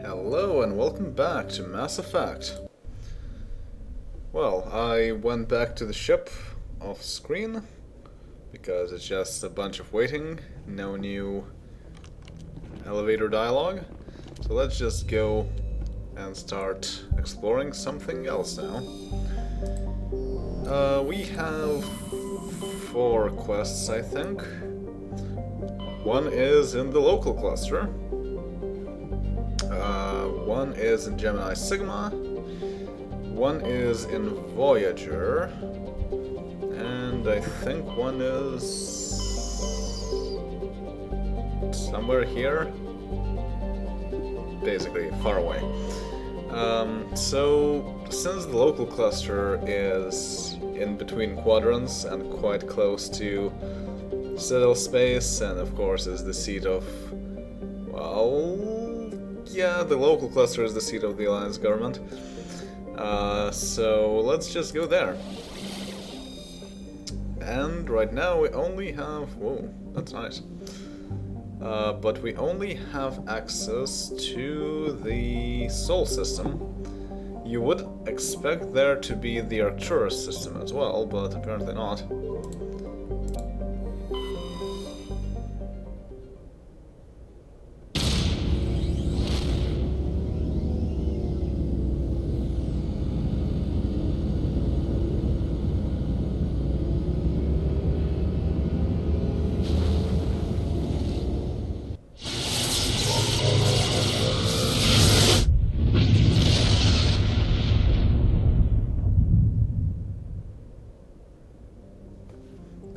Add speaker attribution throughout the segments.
Speaker 1: Hello and welcome back to Mass Effect. Well, I went back to the ship off screen because it's just a bunch of waiting, no new elevator dialogue. So let's just go and start exploring something else now. We have 4 quests, I think. One is in the local cluster. One is in Gemini Sigma. One is in Voyager. And I think one is somewhere here. Basically, far away. So, since the local cluster is in between quadrants and quite close to Citadel space, and of course is the seat of, well, yeah, the local cluster is the seat of the Alliance government. So let's just go there. And right now we only have, whoa, that's nice. But we only have access to the Sol system. You would expect there to be the Arcturus system as well, but apparently not.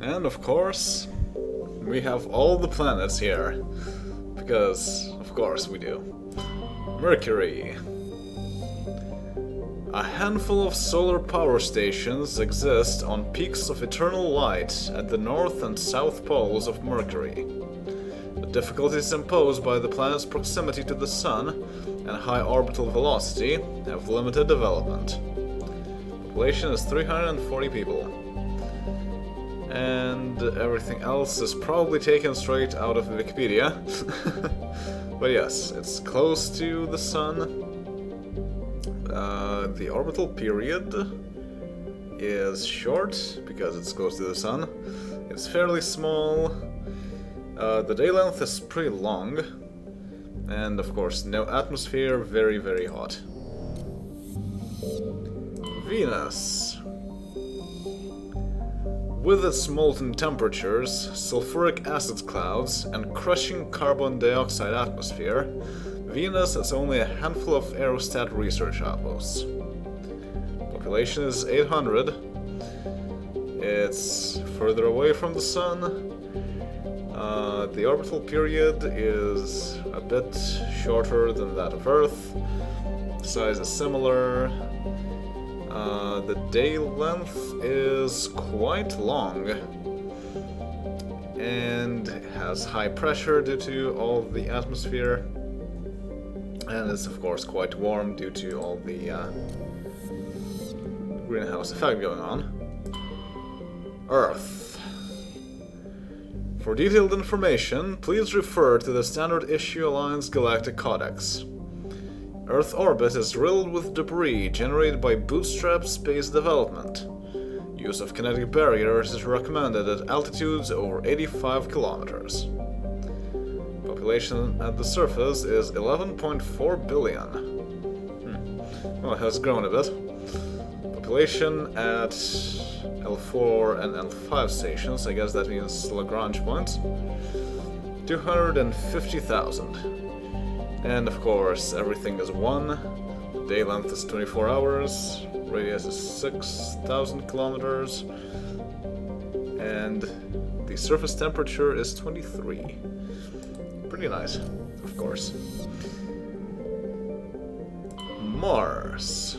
Speaker 1: And of course, we have all the planets here, because of course we do. Mercury. A handful of solar power stations exist on peaks of eternal light at the north and south poles of Mercury. The difficulties imposed by the planet's proximity to the Sun and high orbital velocity have limited development. Population is 340 people. And everything else is probably taken straight out of Wikipedia. But yes, it's close to the Sun. The orbital period is short because it's close to the Sun. It's fairly small. The day length is pretty long. And of course, no atmosphere, very, very hot. Venus. With its molten temperatures, sulfuric acid clouds, and crushing carbon dioxide atmosphere, Venus has only a handful of aerostat research outposts. Population is 800. It's further away from the Sun. The orbital period is a bit shorter than that of Earth. Size is similar. The day length is quite long and has high pressure due to all the atmosphere, and it's of course quite warm due to all the greenhouse effect going on. Earth. For detailed information, please refer to the Standard Issue Alliance Galactic Codex. Earth orbit is riddled with debris generated by bootstrap space development. Use of kinetic barriers is recommended at altitudes over 85 kilometers. Population at the surface is 11.4 billion. Well, it has grown a bit. Population at L4 and L5 stations, I guess that means Lagrange points, 250,000. And of course, everything is 1. Day length is 24 hours. Radius is 6,000 kilometers. And the surface temperature is 23. Pretty nice, of course. Mars.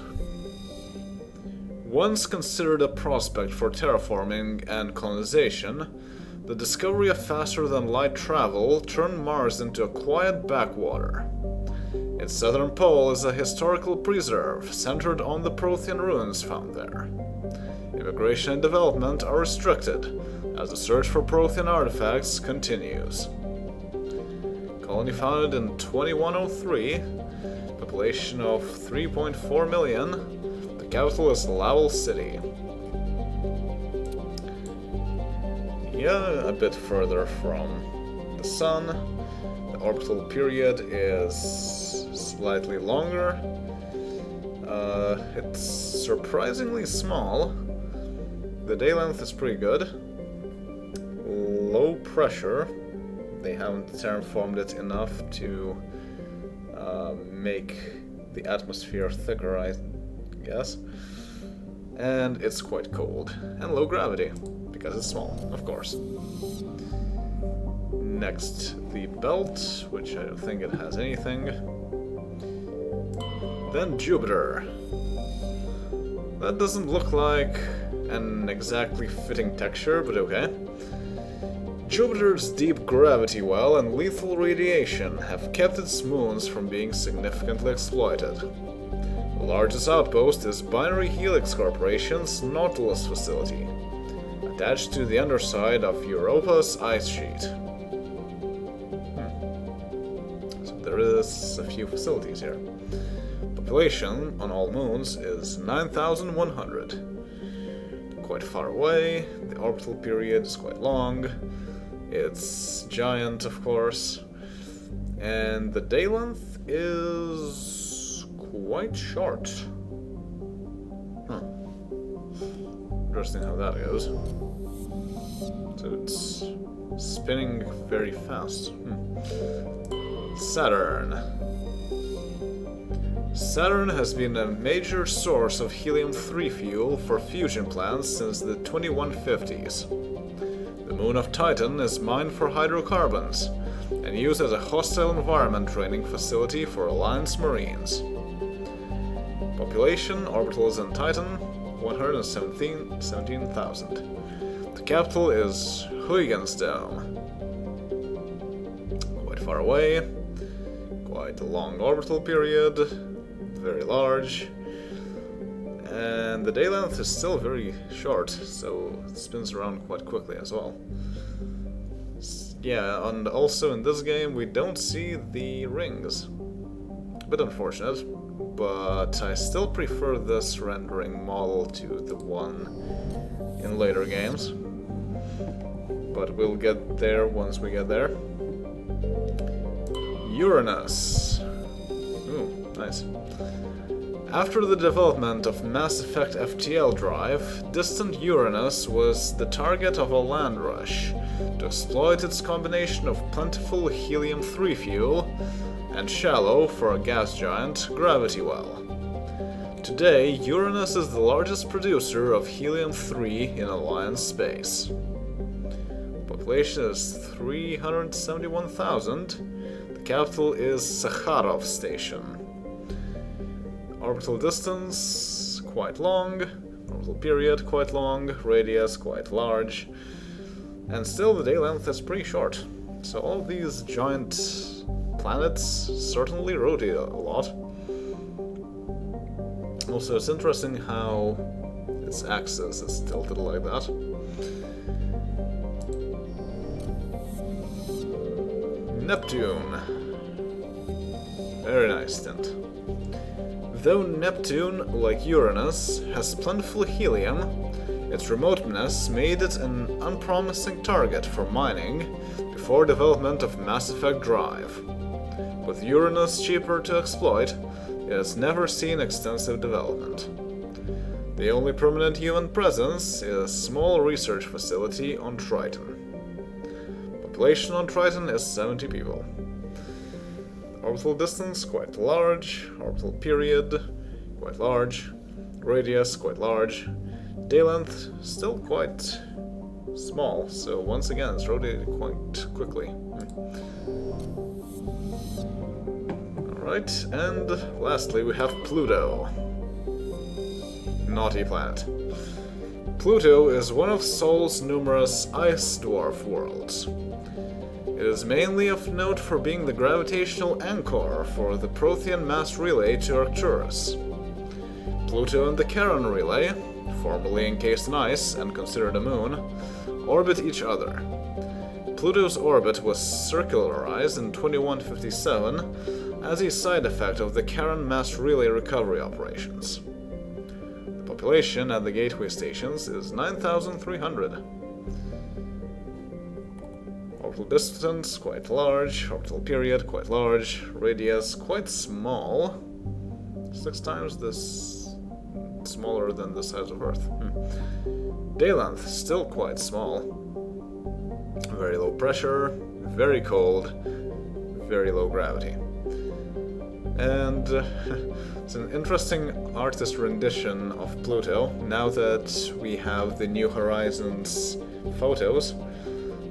Speaker 1: Once considered a prospect for terraforming and colonization, the discovery of faster-than-light travel turned Mars into a quiet backwater. Its southern pole is a historical preserve centered on the Prothean ruins found there. Immigration and development are restricted as the search for Prothean artifacts continues. colony founded in 2103, population of 3.4 million. The capital is Lowell City. Yeah, a bit further from the Sun. The orbital period is slightly longer. It's surprisingly small. The day length is pretty good. Low pressure. They haven't terraformed it enough to make the atmosphere thicker, I guess. And it's quite cold. And low gravity, because it's small, of course. Next, the belt, which I don't think it has anything. Then Jupiter. That doesn't look like an exactly fitting texture, but okay. Jupiter's deep gravity well and lethal radiation have kept its moons from being significantly exploited. The largest outpost is Binary Helix Corporation's Nautilus facility, attached to the underside of Europa's ice sheet. So there is a few facilities here. Population on all moons is 9,100. Quite far away, the orbital period is quite long, it's giant, of course, and the day length is quite short. Interesting how that goes. So it's spinning very fast. Saturn. Saturn has been a major source of helium-3 fuel for fusion plants since the 2150s. The moon of Titan is mined for hydrocarbons and used as a hostile environment training facility for Alliance Marines. Population, orbitals in Titan, 117,000. The capital is Huygens Dome. Quite far away, quite a long orbital period, very large, and the day length is still very short, so it spins around quite quickly as well. Yeah, and also in this game we don't see the rings. A bit unfortunate, but I still prefer this rendering model to the one in later games. But we'll get there once we get there. Uranus. Ooh, nice. After the development of Mass Effect FTL drive, distant Uranus was the target of a land rush to exploit its combination of plentiful helium-3 fuel and shallow, for a gas giant, gravity well. Today, Uranus is the largest producer of helium-3 in Alliance space. Population is 371,000. The capital is Sakharov Station. Orbital distance, quite long. Orbital period, quite long. Radius, quite large. And still the day length is pretty short. So all of these giant planets certainly rotate a lot. Also, it's interesting how its axis is tilted like that. Neptune. Very nice stint. Though Neptune, like Uranus, has plentiful helium, its remoteness made it an unpromising target for mining before development of Mass Effect Drive. With Uranus cheaper to exploit, it has never seen extensive development. The only permanent human presence is a small research facility on Triton. Population on Triton is 70 people. Orbital distance, quite large. Orbital period, quite large. Radius, quite large. Day length, still quite small, so once again it's rotated quite quickly. Alright, and lastly we have Pluto. Naughty planet. Pluto is one of Sol's numerous ice dwarf worlds. It is mainly of note for being the gravitational anchor for the Prothean mass relay to Arcturus. Pluto and the Charon relay, formerly encased in ice and considered a moon, orbit each other. Pluto's orbit was circularized in 2157 as a side effect of the Karen mass relay recovery operations. The population at the gateway stations is 9,300. Orbital distance quite large, orbital period quite large, radius quite small. 6 times this smaller than the size of Earth. Day length still quite small. Very low pressure, very cold, very low gravity. And it's an interesting artist rendition of Pluto. Now that we have the New Horizons photos,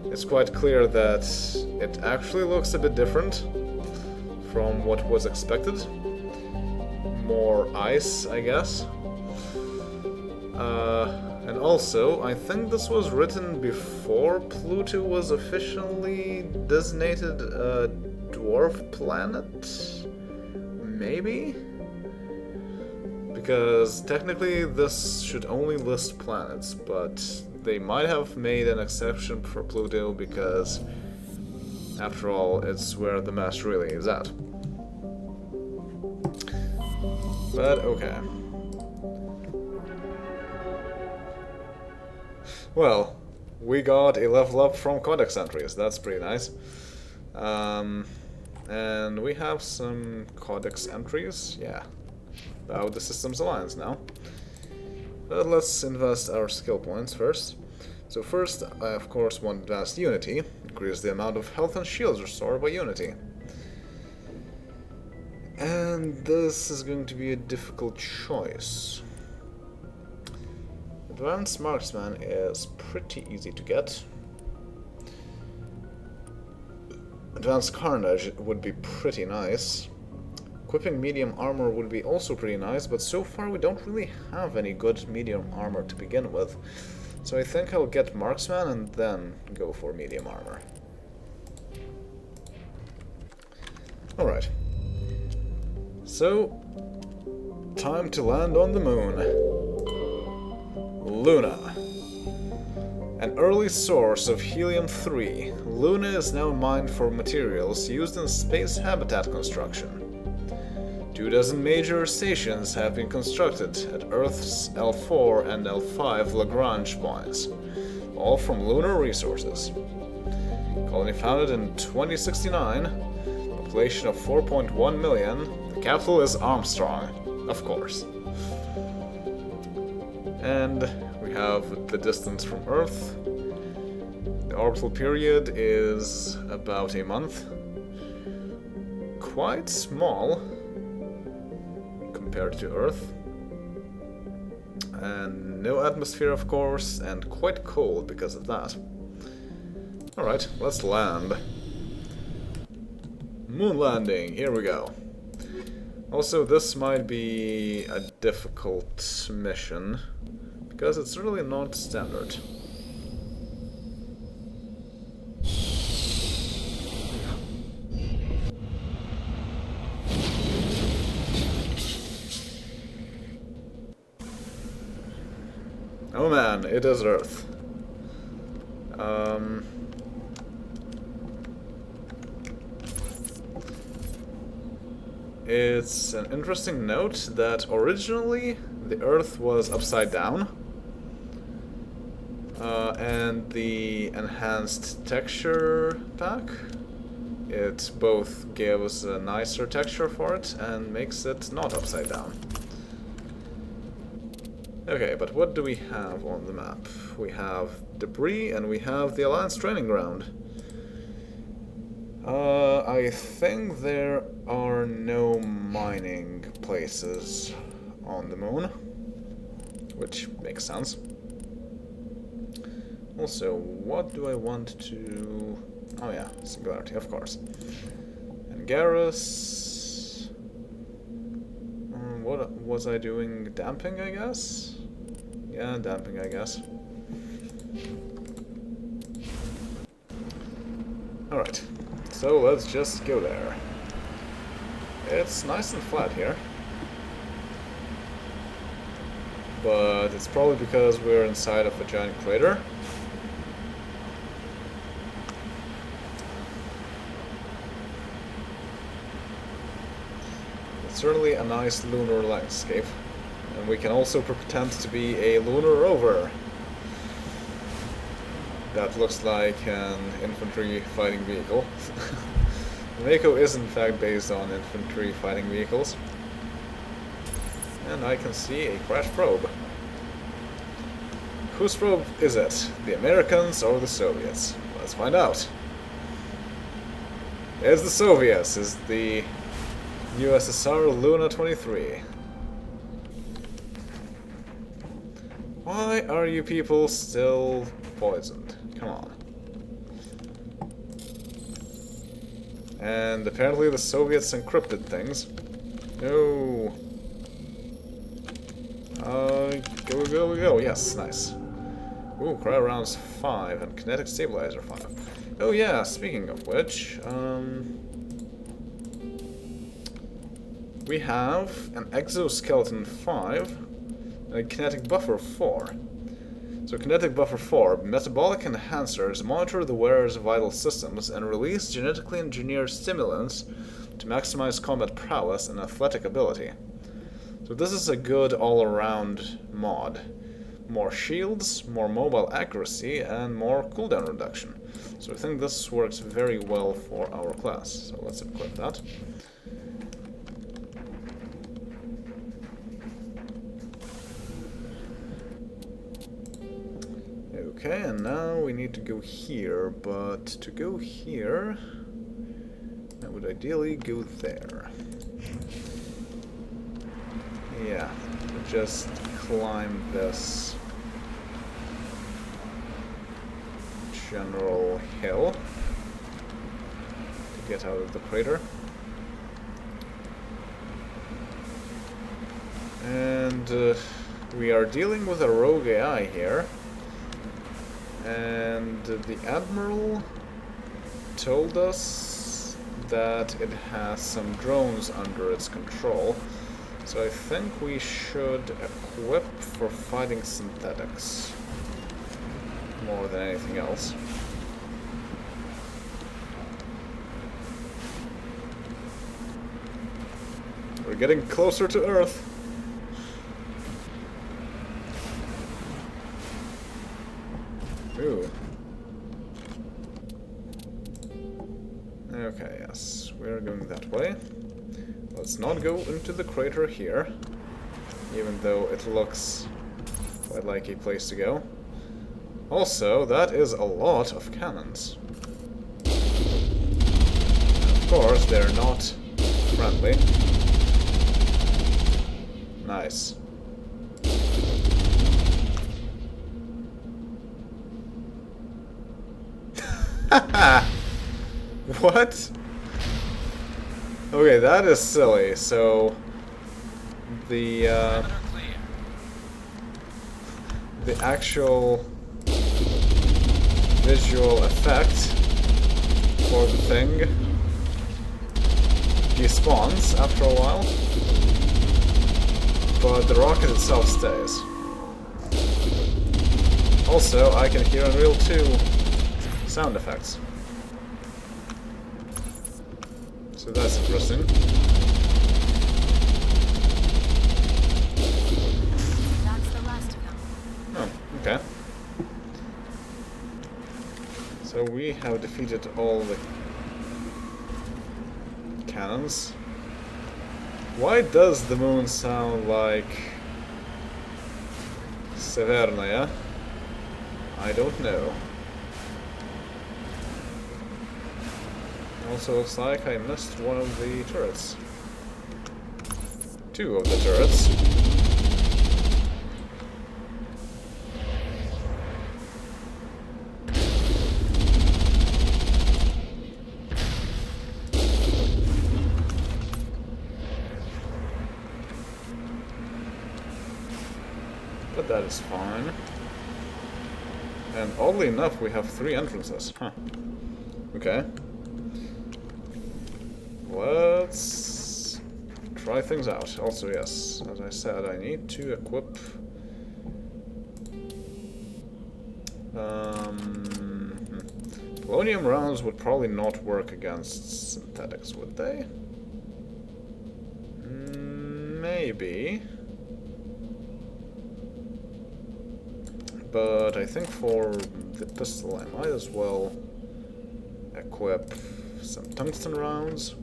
Speaker 1: it's quite clear that it actually looks a bit different from what was expected. More ice, I guess. And also, I think this was written before Pluto was officially designated a dwarf planet? Maybe? Because technically this should only list planets, but they might have made an exception for Pluto because, after all, it's where the mass relay is at. But okay. Well, we got a level up from codex entries, that's pretty nice. And we have some codex entries, yeah, about the Systems Alliance now. But let's invest our skill points first. So first, I of course want Advanced Unity, increase the amount of health and shields restored by Unity. And this is going to be a difficult choice. Advanced Marksman is pretty easy to get. Advanced Carnage would be pretty nice. Equipping medium armor would be also pretty nice, but so far we don't really have any good medium armor to begin with. So I think I'll get Marksman and then go for medium armor. Alright. So, time to land on the moon. Luna. An early source of helium-3, Luna is now mined for materials used in space habitat construction. 24 major stations have been constructed at Earth's L4 and L5 Lagrange points, all from lunar resources. Colony founded in 2069, population of 4.1 million, the capital is Armstrong, of course. And we have the distance from Earth. The orbital period is about a month. Quite small compared to Earth. And no atmosphere, of course, and quite cold because of that. Alright, let's land. Moon landing, here we go. Also, this might be a difficult mission, because it's really not standard. Oh man, it is Earth. It's an interesting note that originally the Earth was upside down, and the enhanced texture pack, it both gives a nicer texture for it and makes it not upside down. Okay, but what do we have on the map? We have debris and we have the Alliance training ground. I think there are no mining places on the moon, which makes sense. Also, what do I want to... Oh yeah, Singularity, of course. And Garrus... what was I doing? Damping, I guess? Yeah, damping, I guess. Alright, so let's just go there. It's nice and flat here. But it's probably because we're inside of a giant crater. Certainly a nice lunar landscape. And we can also pretend to be a lunar rover. That looks like an infantry fighting vehicle. Mako is in fact based on infantry fighting vehicles. And I can see a crash probe. Whose probe is it? The Americans or the Soviets? Let's find out. It's the Soviets. It's the USSR Luna 23. Why are you people still poisoned? Come on. And apparently the Soviets encrypted things. No. Go. Yes, nice. Ooh, cryo rounds 5 and kinetic stabilizer 5. Oh yeah, speaking of which, we have an exoskeleton 5 and a kinetic buffer 4. So kinetic buffer 4, metabolic enhancers monitor the wearer's vital systems and release genetically engineered stimulants to maximize combat prowess and athletic ability. So this is a good all-around mod. More shields, more mobile accuracy, and more cooldown reduction. So I think this works very well for our class. So let's equip that. Okay, and now we need to go here, but to go here, I would ideally go there. Yeah, just climb this general hill to get out of the crater. And we are dealing with a rogue AI here. And the Admiral told us that it has some drones under its control. So I think we should equip for fighting synthetics more than anything else. We're getting closer to Earth. Ooh. Okay, yes, we're going that way. Let's not go into the crater here, even though it looks quite like a place to go. Also, that is a lot of cannons. Of course, they're not friendly. Nice. What? Okay, that is silly. So the actual visual effect for the thing despawns after a while, but the rocket itself stays. Also, I can hear Unreal 2 sound effects. So that's interesting.
Speaker 2: That's the last of them.
Speaker 1: Oh, okay. So we have defeated all the cannons. Why does the moon sound like Severnaya? I don't know. Also looks like I missed one of the turrets. Two of the turrets. But that is fine. And oddly enough, we have 3 entrances. Huh. Okay. Let's try things out. Also, yes, as I said, I need to equip polonium rounds would probably not work against synthetics, would they? maybe. But I think for the pistol I might as well equip some tungsten rounds.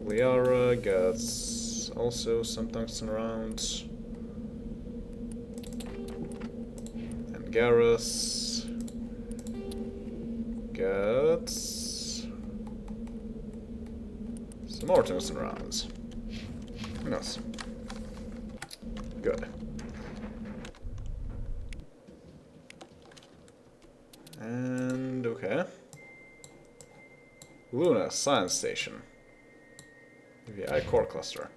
Speaker 1: Liara gets also some tungsten rounds. And Garrus gets some more tungsten rounds. Yes. Good. And okay. Luna Science Station. VI core cluster.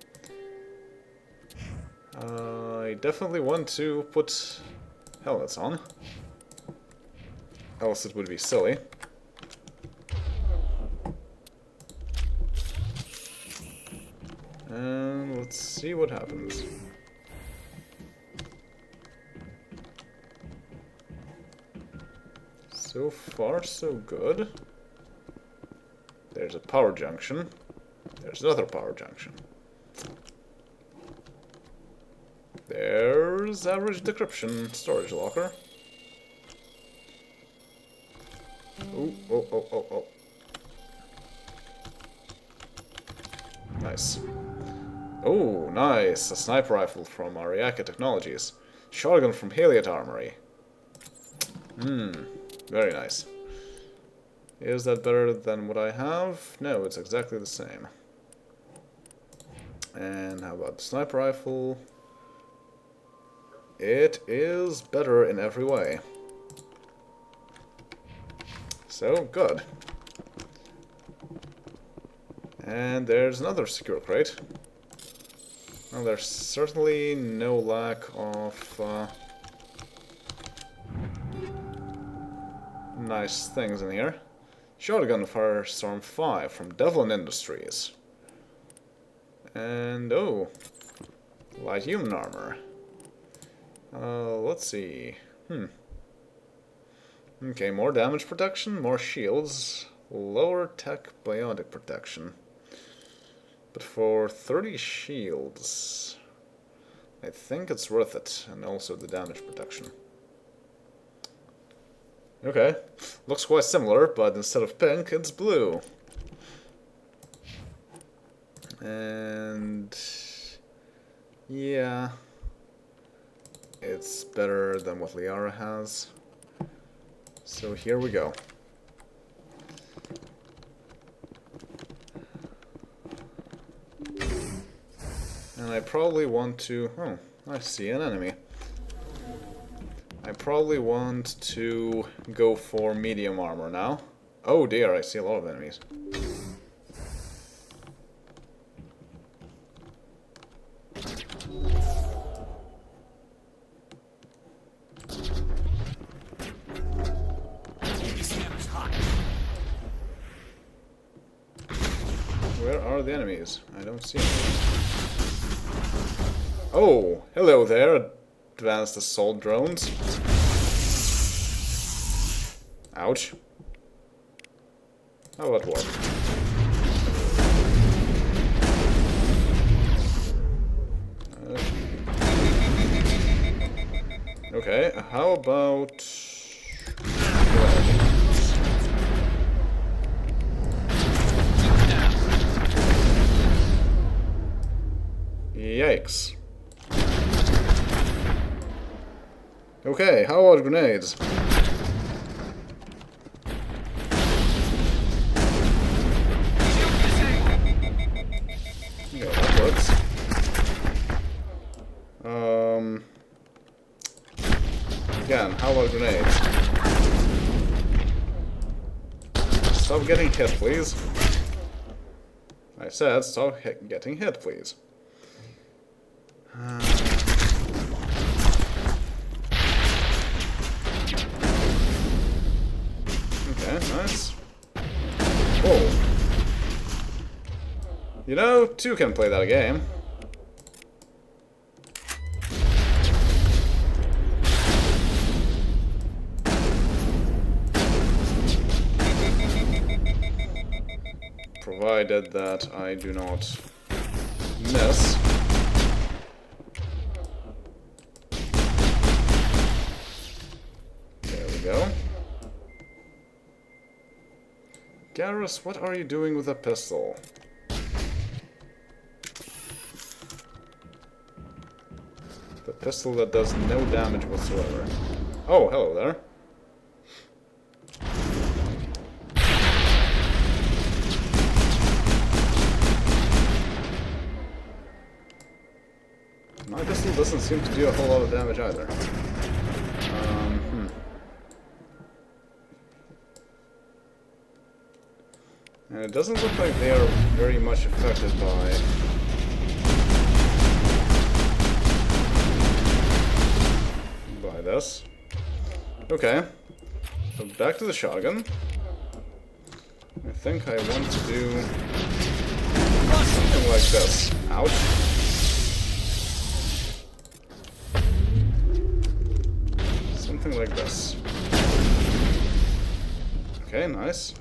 Speaker 1: I definitely want to put helmets on. Else it would be silly. And let's see what happens. So far, so good. There's a power junction. There's another power junction. There's average decryption storage locker. Oh, oh, oh, oh, oh. Nice. Oh, nice. A sniper rifle from Ariake Technologies. Shotgun from Heliot Armory. Very nice. Is that better than what I have? No, it's exactly the same. And how about the sniper rifle? It is better in every way. So, good. And there's another secure crate. Well, there's certainly no lack of nice things in here. Shotgun Firestorm 5 from Devlin Industries. And, oh, light human armor. Let's see. Okay, more damage protection, more shields, lower tech biotic protection. But for 30 shields, I think it's worth it, and also the damage protection. Okay, looks quite similar, but instead of pink, it's blue. And yeah, it's better than what Liara has. So here we go. And I probably want to... Oh, I see an enemy. I probably want to go for medium armor now. Oh dear, I see a lot of enemies. Where are the enemies? I don't see them. Oh, hello there, advanced assault drones. Ouch. How about work? Okay, how about... Yikes. Okay, how about grenades? Yeah, that works. Again, how about grenades? Stop getting hit, please. I said stop getting hit, please. Okay, nice. Whoa. You know, two can play that game. Provided that I do not miss. Garrus, what are you doing with a pistol? The pistol that does no damage whatsoever. Oh, hello there. My pistol doesn't seem to do a whole lot of damage either. And it doesn't look like they are very much affected by this. Okay. So back to the shotgun. I think I want to do something like this. Ouch. Something like this. Okay, nice.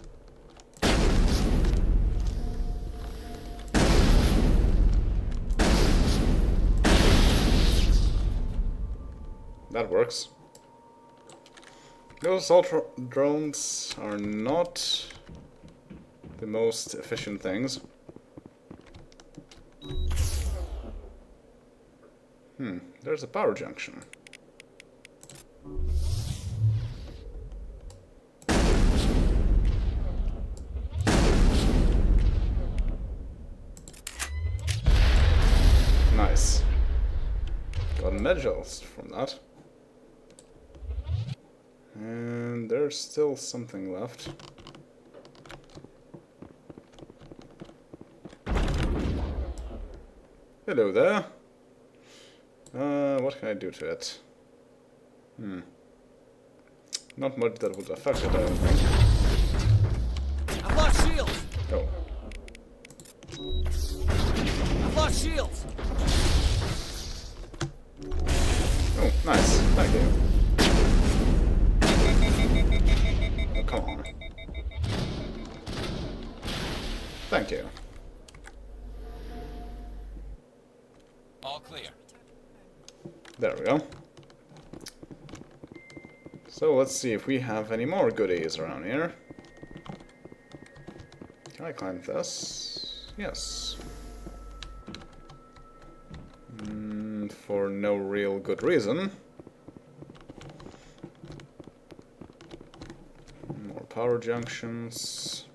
Speaker 1: That works. Those assault drones are not the most efficient things. There's a power junction. Nice. Got medals from that. And there's still something left. Hello there. What can I do to it? Not much that would affect it, I don't think.
Speaker 3: I've lost shields!
Speaker 1: Oh.
Speaker 3: I've lost shields!
Speaker 1: Oh, nice. Thank you. Oh, come on. Thank you.
Speaker 3: All clear.
Speaker 1: There we go. So let's see if we have any more goodies around here. Can I climb this? Yes. For no real good reason. More power junctions.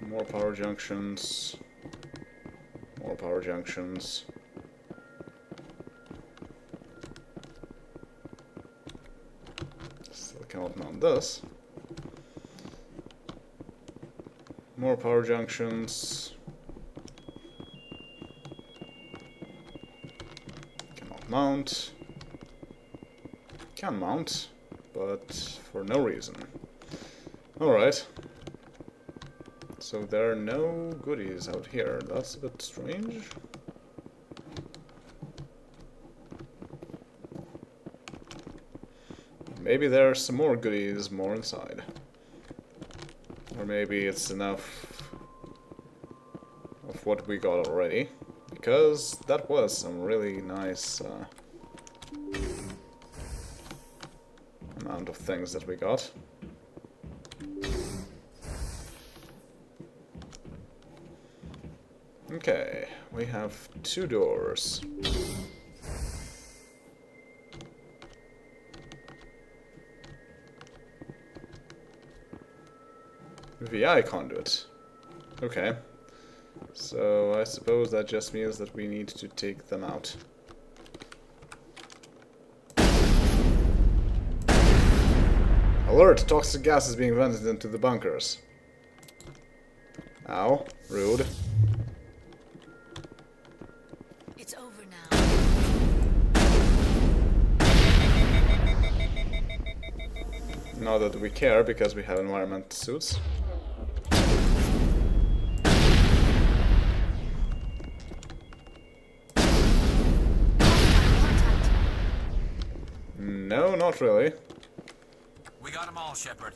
Speaker 1: More power junctions. More power junctions. Still cannot mount this. More power junctions. Cannot mount. Can mount, but for no reason. Alright. So there are no goodies out here. That's a bit strange. Maybe there are some more goodies more inside. Or maybe it's enough of what we got already. Because that was some really nice amount of things that we got. Okay, we have 2 doors. VI conduit. Okay. So I suppose that just means that we need to take them out. Alert! Toxic gas is being vented into the bunkers. Ow. Rude.
Speaker 2: It's over now.
Speaker 1: Not that we care, because we have environment suits. No, not really.
Speaker 3: We got them all, Shepard.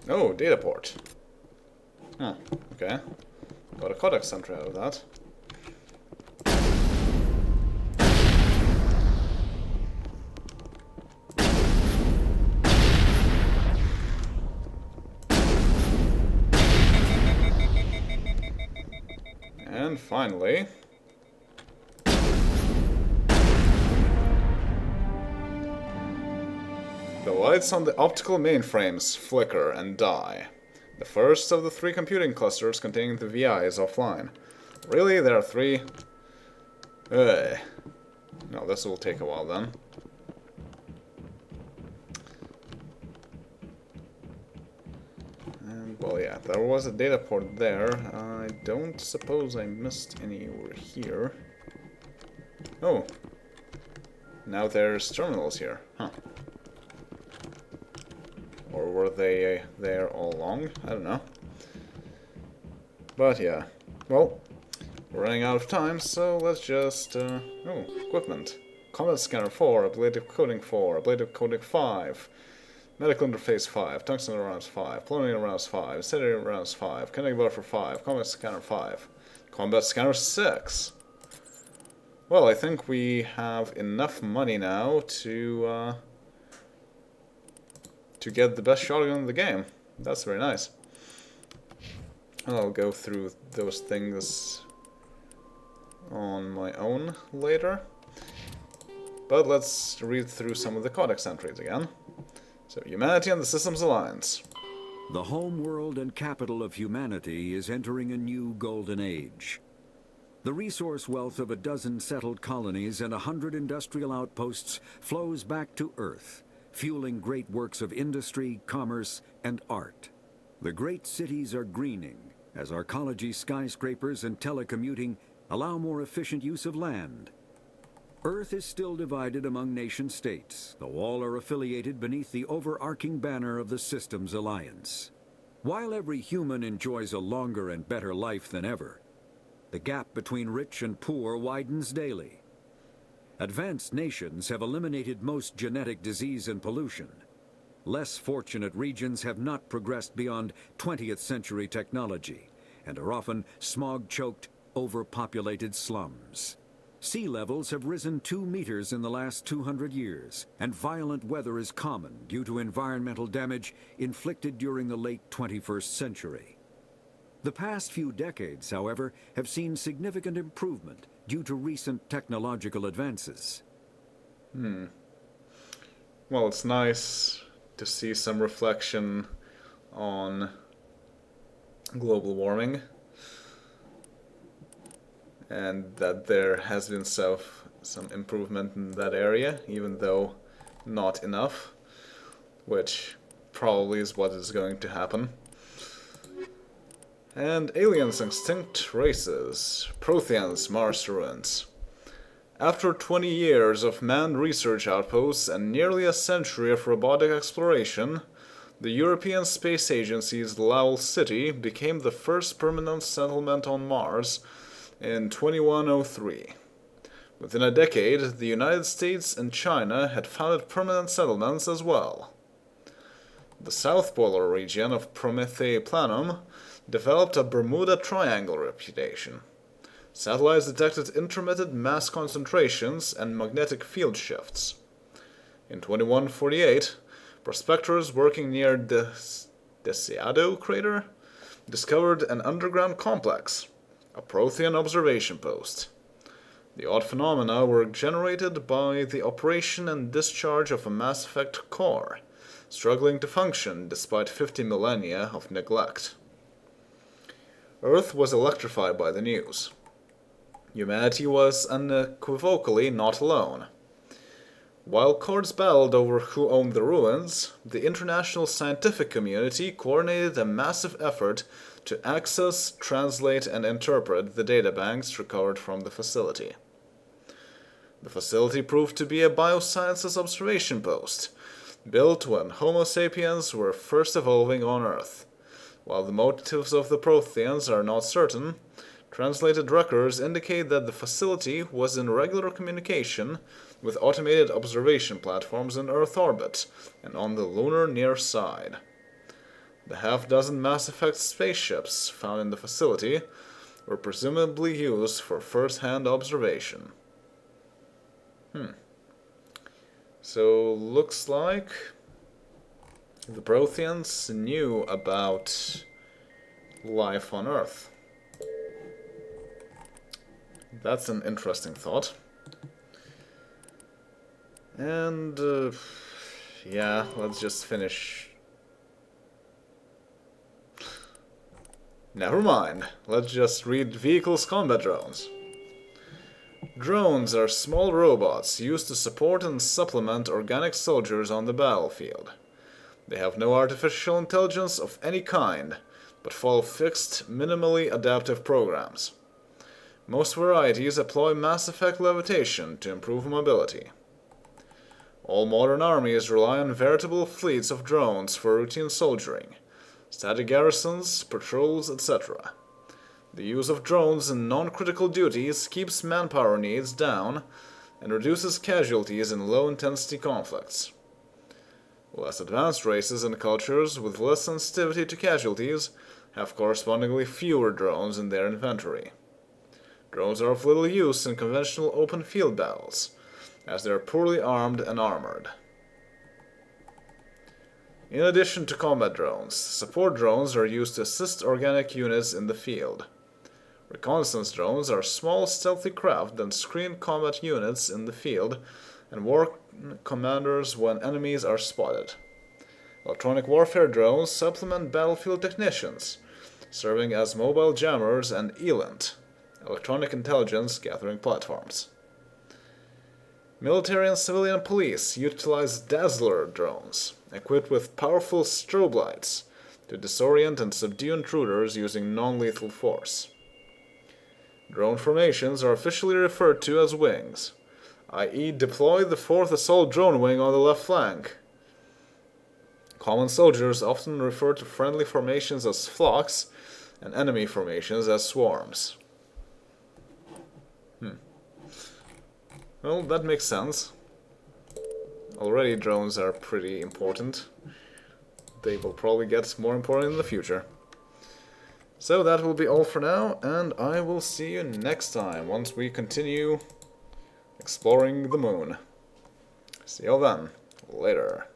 Speaker 1: Oh, data port. Huh, okay. Got a codex center out of that. And finally... the lights on the optical mainframes flicker and die. The first of the 3 computing clusters containing the VI is offline. Really? There are 3? Ugh. No, this will take a while then. And, well, yeah, there was a data port there. I don't suppose I missed any over here. Oh. Now there's terminals here. Huh. Or were they there all along? I don't know. But yeah. Well, we're running out of time, so let's just... oh, equipment. Combat Scanner 4, Ablative Coating 4, Ablative Coating 5, Medical Interface 5, Tungsten Rounds 5, Polonium Rounds 5, Incendiary Rounds 5, Kinetic Buffer 5, Combat Scanner 5, Combat Scanner 6. Well, I think we have enough money now to get the best shotgun in the game. That's very nice. I'll go through those things on my own later. But let's read through some of the Codex entries again. So, Humanity and the Systems Alliance.
Speaker 4: The home world and capital of humanity is entering a new golden age. The resource wealth of a dozen settled colonies and 100 industrial outposts flows back to Earth, fueling great works of industry, commerce, and art. The great cities are greening, as arcology skyscrapers and telecommuting allow more efficient use of land. Earth is still divided among nation-states, though all are affiliated beneath the overarching banner of the Systems Alliance. While every human enjoys a longer and better life than ever, the gap between rich and poor widens daily. Advanced nations have eliminated most genetic disease and pollution. Less fortunate regions have not progressed beyond 20th century technology and are often smog-choked, overpopulated slums. Sea levels have risen 2 meters in the last 200 years, and violent weather is common due to environmental damage inflicted during the late 21st century. The past few decades, however, have seen significant improvement due to recent technological advances.
Speaker 1: Well, it's nice to see some reflection on global warming, and that there has been some improvement in that area, even though not enough, which probably is what is going to happen. And aliens, extinct races, Protheans, Mars ruins. After 20 years of manned research outposts and nearly a century of robotic exploration, the European Space Agency's Lowell City became the first permanent settlement on Mars in 2103. Within a decade, the United States and China had founded permanent settlements as well. The South Polar region of Prometheus Planum developed a Bermuda Triangle reputation. Satellites detected intermittent mass concentrations and magnetic field shifts. In 2148, prospectors working near the Deseado crater discovered an underground complex, a Prothean observation post. The odd phenomena were generated by the operation and discharge of a Mass Effect core, struggling to function despite 50 millennia of neglect. Earth was electrified by the news. Humanity was unequivocally not alone. While courts battled over who owned the ruins, the international scientific community coordinated a massive effort to access, translate, and interpret the databanks recovered from the facility. The facility proved to be a biosciences observation post, built when Homo sapiens were first evolving on Earth. While the motives of the Protheans are not certain, translated records indicate that the facility was in regular communication with automated observation platforms in Earth orbit and on the lunar near side. The half-dozen Mass Effect spaceships found in the facility were presumably used for first-hand observation. So, looks like the Protheans knew about life on Earth. That's an interesting thought. And, yeah, let's just finish. Never mind. Let's just read Vehicles Combat Drones. Drones are small robots used to support and supplement organic soldiers on the battlefield. They have no artificial intelligence of any kind, but follow fixed, minimally adaptive programs. Most varieties employ mass effect levitation to improve mobility. All modern armies rely on veritable fleets of drones for routine soldiering, static garrisons, patrols, etc. The use of drones in non-critical duties keeps manpower needs down and reduces casualties in low-intensity conflicts. Less advanced races and cultures with less sensitivity to casualties have correspondingly fewer drones in their inventory. Drones are of little use in conventional open field battles, as they are poorly armed and armored. In addition to combat drones, support drones are used to assist organic units in the field. Reconnaissance drones are small, stealthy craft that screen combat units in the field and warn commanders when enemies are spotted. Electronic warfare drones supplement battlefield technicians, serving as mobile jammers and ELINT, electronic intelligence gathering platforms. Military and civilian police utilize Dazzler drones, equipped with powerful strobe lights, to disorient and subdue intruders using non-lethal force. Drone formations are officially referred to as wings, i.e. deploy the 4th Assault Drone Wing on the left flank. Common soldiers often refer to friendly formations as flocks and enemy formations as swarms. Well, that makes sense. Already drones are pretty important. They will probably get more important in the future. So that will be all for now, and I will see you next time once we continue exploring the moon. See you all then. Later.